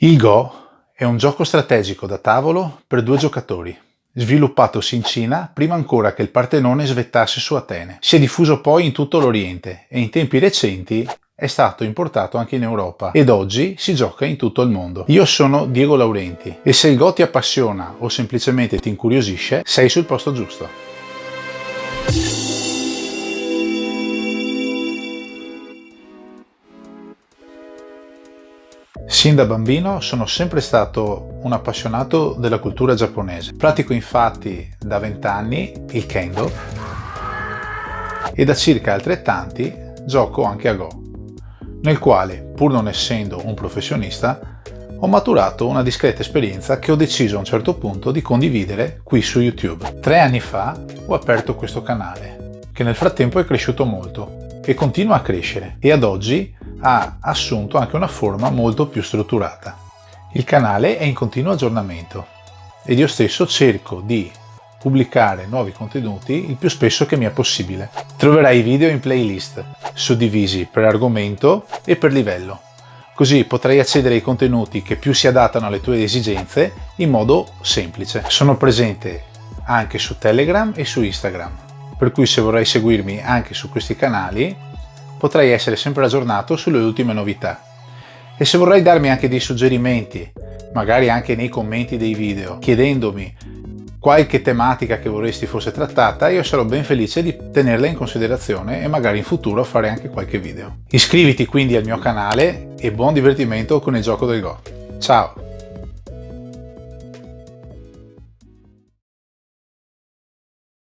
Il Go è un gioco strategico da tavolo per due giocatori, sviluppatosi in Cina prima ancora che il Partenone svettasse su Atene. Si è diffuso poi in tutto l'Oriente e in tempi recenti è stato importato anche in Europa ed oggi si gioca in tutto il mondo. Io sono Diego Laurenti e se il Go ti appassiona o semplicemente ti incuriosisce, sei sul posto giusto. Sin da bambino sono sempre stato un appassionato della cultura giapponese. Pratico infatti da 20 anni il Kendo e da circa altrettanti gioco anche a Go, nel quale, pur non essendo un professionista, ho maturato una discreta esperienza che ho deciso a un certo punto di condividere qui su YouTube. 3 anni fa ho aperto questo canale, che nel frattempo è cresciuto molto e continua a crescere e ad oggi ha assunto anche una forma molto più strutturata. Il canale è in continuo aggiornamento ed io stesso cerco di pubblicare nuovi contenuti il più spesso che mi è possibile. Troverai i video in playlist, suddivisi per argomento e per livello, così potrai accedere ai contenuti che più si adattano alle tue esigenze in modo semplice. Sono presente anche su Telegram e su Instagram, per cui se vorrai seguirmi anche su questi canali potrai essere sempre aggiornato sulle ultime novità. E se vorrai darmi anche dei suggerimenti, magari anche nei commenti dei video, chiedendomi qualche tematica che vorresti fosse trattata, io sarò ben felice di tenerla in considerazione e magari in futuro fare anche qualche video. Iscriviti quindi al mio canale e buon divertimento con il gioco del Go. Ciao!